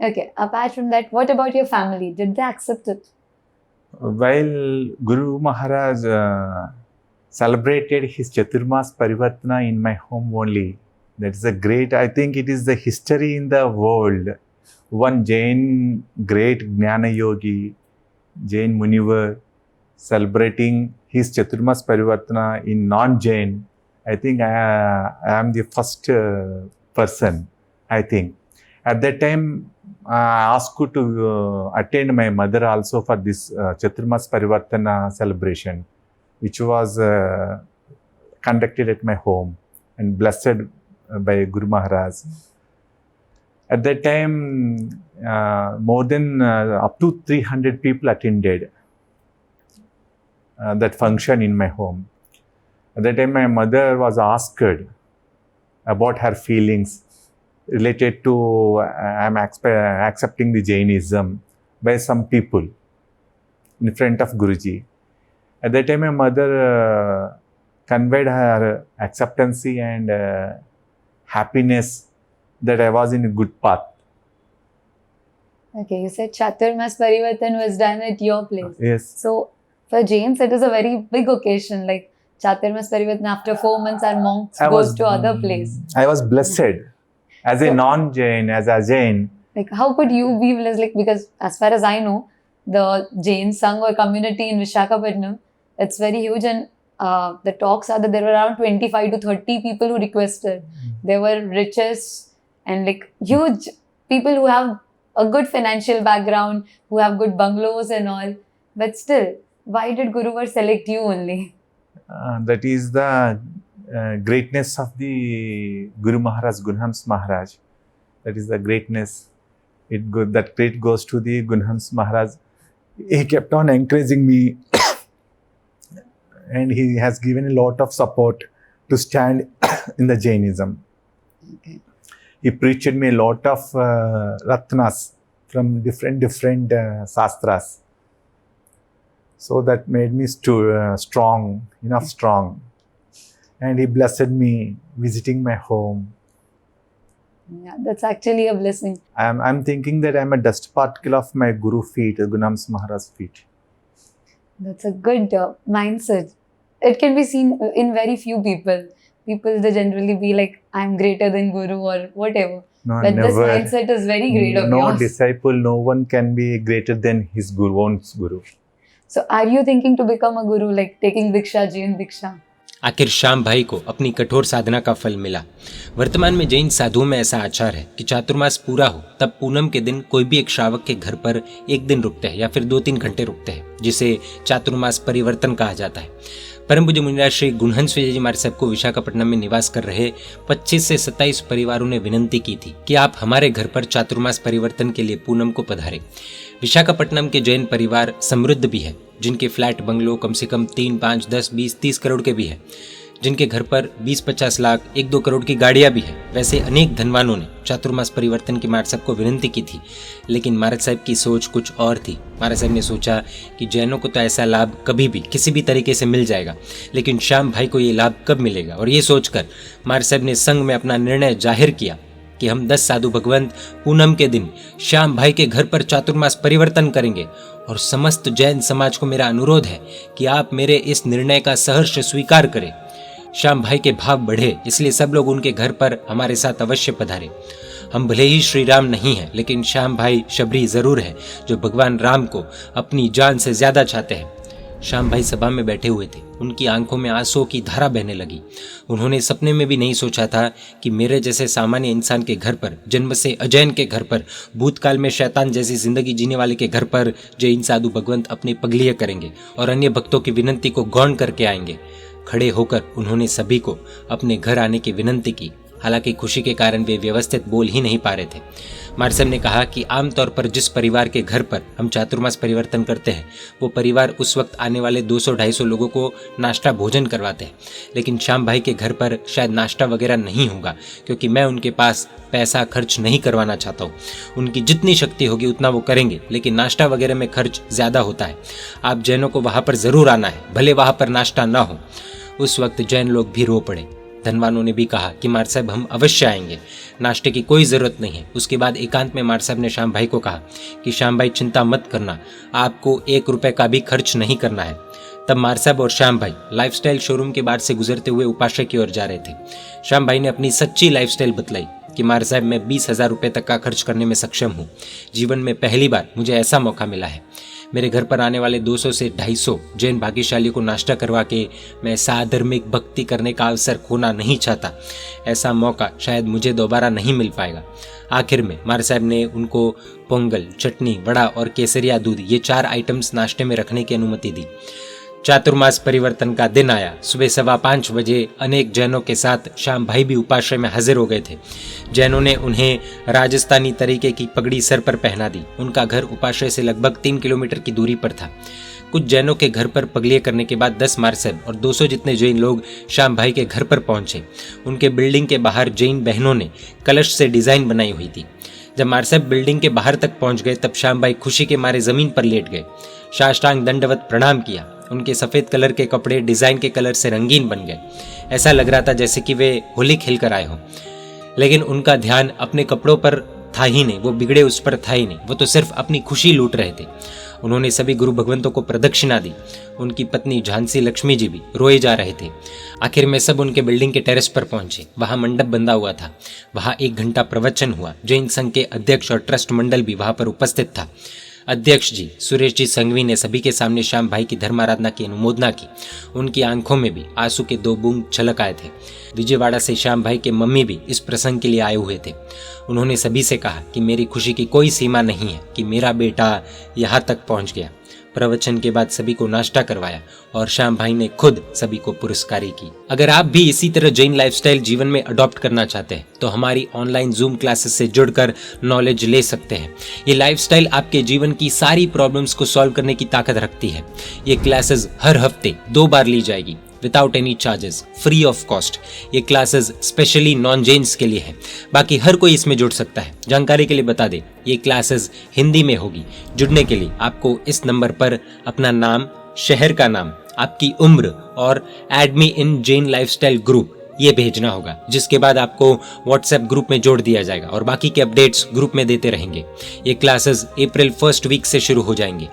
Okay, apart from that, what about your family? Did they accept it? While Guru Maharaj celebrated his Chaturmas Parivartana in my home only, that is a great, I think it is the history in the world. One Jain great Jnana Yogi, Jain Munivar, celebrating his Chaturmas Parivartana in non-Jain. I think I am the first person, I think. At that time, I asked to attend my mother also for this Chaturmas Parivartana celebration, which was conducted at my home and blessed by Guru Maharaj. At that time, more than up to 300 people attended that function in my home. At that time, my mother was asked about her feelings related to I'm accepting the Jainism by some people in front of Guruji. At that time, my mother conveyed her acceptance and happiness that I was in a good path. Okay, you said Chaturmas Parivartan was done at your place. Yes. So for Jains, it is a very big occasion. Like Chaturmas Parivartan, after 4 months, our monks goes to other place. I was blessed as a non-Jain, as a Jain. Like how could you be blessed? Like because as far as I know, the Jain Sangh or community in Visakhapatnam, it's very huge, and the talks are that there were around 25 to 30 people who requested. There were riches and like huge people who have a good financial background, who have good bungalows and all. But still, why did Guruvar select you only? That is the greatness of the Guru Maharaj, Gunhams Maharaj. That is the greatness. That credit goes to the Gunhams Maharaj. He kept on encouraging me and he has given a lot of support to stand in the Jainism. Okay. He preached me a lot of ratnas from different sastras. So that made me strong. And he blessed me visiting my home. Yeah, that's actually a blessing. I'm thinking that I'm a dust particle of my Guru feet, Gunhams Maharaj's feet. That's a good mindset. It can be seen in very few people. People, they generally be like, I'm greater than Guru or whatever. No, but never. This mindset is very great of No yours. disciple, no one can be greater than his Guru, own Guru. So are you thinking to become a Guru, like taking Diksha, Jain Diksha? आखिर श्याम भाई को अपनी कठोर साधना का फल मिला। वर्तमान में जैन साधुओं में ऐसा आचार है कि चातुर्मास पूरा हो तब पूनम के दिन कोई भी एक श्रावक के घर पर एक दिन रुकते हैं या फिर 2-3 घंटे रुकते हैं, जिसे चातुर्मास परिवर्तन कहा जाता है। परम पूज्य मुनिराज श्री गुणहंस विजय जी महाराज साहब को विशाखापट्टनम में निवास कर रहे 25 से 27 परिवारों ने विनंती की थी कि आप हमारे घर पर चातुर्मास परिवर्तन के लिए पूनम को पधारें। विशाखापट्टनम के जैन परिवार समृद्ध भी है, जिनके फ्लैट बंगलो कम से कम 3, 5, 10, 20, 30 करोड़ के भी है, जिनके घर पर 20-50 लाख 1-2 करोड़ की गाड़ियां भी है। वैसे अनेक धनवानों ने चातुर्मास परिवर्तन की महाराज साहब को विनंती की थी, लेकिन महाराज साहब की सोच कुछ और थी। महाराज साहब ने सोचा कि जैनों को तो ऐसा लाभ कभी भी किसी भी तरीके से मिल जाएगा, लेकिन श्याम भाई को ये लाभ कब मिलेगा। और ये सोचकर महाराज साहब ने संघ में अपना निर्णय जाहिर किया कि हम 10 साधु भगवंत पूनम के दिन श्याम भाई के घर पर चातुर्मास परिवर्तन करेंगे, और समस्त जैन समाज को मेरा अनुरोध है कि आप मेरे इस निर्णय का सहर्ष स्वीकार करें। श्याम भाई के भाव बढ़े, इसलिए सब लोग उनके घर पर हमारे साथ अवश्य पधारे। हम भले ही श्री राम नहीं हैं, लेकिन श्याम भाई शबरी जरूर है जो भगवान राम को अपनी जान से ज्यादा चाहते हैं। श्याम भाई सभा में बैठे हुए थे, उनकी आंखों में आंसुओं की धारा बहने लगी। उन्होंने सपने में भी नहीं सोचा था कि मेरे जैसे सामान्य इंसान के घर पर, जन्म से अजैन के घर पर, भूतकाल में शैतान जैसी जिंदगी जीने वाले के घर पर जैन साधु भगवंत अपनी पगलियां करेंगे और अन्य भक्तों की विनंती को गौण करके आएंगे। खड़े होकर उन्होंने सभी को अपने घर आने की विनंती की। हालांकि खुशी के कारण वे व्यवस्थित बोल ही नहीं पा रहे थे। महाराज साहब ने कहा कि आमतौर पर जिस परिवार के घर पर हम चातुर्मास परिवर्तन करते हैं, वो परिवार उस वक्त आने वाले 200-250 लोगों को नाश्ता भोजन करवाते हैं, लेकिन श्याम भाई के घर पर शायद नाश्ता वगैरह नहीं होगा, क्योंकि मैं उनके पास पैसा खर्च नहीं करवाना चाहता हूँ। उनकी जितनी शक्ति होगी उतना वो करेंगे, लेकिन नाश्ता वगैरह में खर्च ज़्यादा होता है। आप जैनों को वहाँ पर ज़रूर आना है, भले वहाँ पर नाश्ता ना हो। उस वक्त जैन लोग भी रो पड़े। धनवानों ने भी कहा कि मार साहब हम अवश्य आएंगे, नाश्ते की कोई ज़रूरत नहीं है। उसके बाद एकांत में मार साहब ने श्याम भाई को कहा कि श्याम भाई चिंता मत करना, आपको 1 रुपये का भी खर्च नहीं करना है। तब मार साहब और श्याम भाई लाइफस्टाइल शोरूम के बाहर से गुजरते हुए उपाशय की ओर जा रहे थे। श्याम भाई ने अपनी सच्ची लाइफस्टाइल बतलाई कि मार साहब मैं 20,000 रुपये तक का खर्च करने में सक्षम हूँ। जीवन में पहली बार मुझे ऐसा मौका मिला है। मेरे घर पर आने वाले 200 से 250 जैन भाग्यशाली को नाश्ता करवा के मैं साधार्मिक भक्ति करने का अवसर खोना नहीं चाहता। ऐसा मौका शायद मुझे दोबारा नहीं मिल पाएगा। आखिर में मार साहब ने उनको पोंगल, चटनी, वड़ा और केसरिया दूध ये 4 आइटम्स नाश्ते में रखने की अनुमति दी। चातुर्मास परिवर्तन का दिन आया। सुबह 5:15 बजे अनेक जैनों के साथ श्याम भाई भी उपाश्रय में हाजिर हो गए थे। जैनों ने उन्हें राजस्थानी तरीके की पगड़ी सर पर पहना दी। उनका घर उपाश्रय से लगभग 3 किलोमीटर की दूरी पर था। कुछ जैनों के घर पर पगलियाँ करने के बाद 10 मार साहब और 200 जितने जैन लोग श्याम भाई के घर पर पहुंचे। उनके बिल्डिंग के बाहर जैन बहनों ने कलश से डिजाइन बनाई हुई थी। जब मार साहब बिल्डिंग के बाहर तक पहुंच गए तब श्याम भाई खुशी के मारे जमीन पर लेट गए, साष्टांग दंडवत प्रणाम किया। उनके सफ़ेद कलर के कपड़े डिज़ाइन के कलर से रंगीन बन गए। ऐसा लग रहा था जैसे कि वे होली खेल कर आए हों, लेकिन उनका ध्यान अपने कपड़ों पर था ही नहीं, वो बिगड़े उस पर था ही नहीं, वो तो सिर्फ अपनी खुशी लूट रहे थे। उन्होंने सभी गुरु भगवंतों को प्रदक्षिणा दी। उनकी पत्नी झांसी लक्ष्मी जी भी रोए जा रहे थे। आखिर में सब उनके बिल्डिंग के टेरेस पर पहुंचे। वहां मंडप बंधा हुआ था। वहां 1 घंटा प्रवचन हुआ। जैन संघ के अध्यक्ष और ट्रस्ट मंडल भी वहां पर उपस्थित था। अध्यक्ष जी सुरेश जी संघवी ने सभी के सामने श्याम भाई की धर्माराधना की अनुमोदना की। उनकी आंखों में भी आंसू के 2 बूंद छलक आए थे। विजयवाड़ा से श्याम भाई के मम्मी भी इस प्रसंग के लिए आए हुए थे। उन्होंने सभी से कहा कि मेरी खुशी की कोई सीमा नहीं है कि मेरा बेटा यहाँ तक पहुँच गया। प्रवचन के बाद सभी को नाश्ता करवाया और श्याम भाई ने खुद सभी को पुरस्कारी की। अगर आप भी इसी तरह जैन लाइफस्टाइल जीवन में अडॉप्ट करना चाहते हैं तो हमारी ऑनलाइन जूम क्लासेस से जुड़कर नॉलेज ले सकते हैं। ये लाइफस्टाइल आपके जीवन की सारी प्रॉब्लम्स को सॉल्व करने की ताकत रखती है। ये क्लासेस हर हफ्ते 2 बार ली जाएगी without any charges, free of cost. ये क्लासेस स्पेशली नॉन जैन्स के लिए है, बाकी हर कोई इसमें जुड़ सकता है। जानकारी के लिए बता दें, ये क्लासेस हिंदी में होगी। जुड़ने के लिए आपको इस नंबर पर अपना नाम, शहर का नाम, आपकी उम्र और ऐड मी इन जैन लाइफस्टाइल ग्रुप ये भेजना होगा, जिसके बाद आपको व्हाट्सएप ग्रुप में जोड़ दिया जाएगा और बाकी के अपडेट्स ग्रुप में देते रहेंगे। ये क्लासेस अप्रैल 1st वीक से शुरू हो जाएंगे।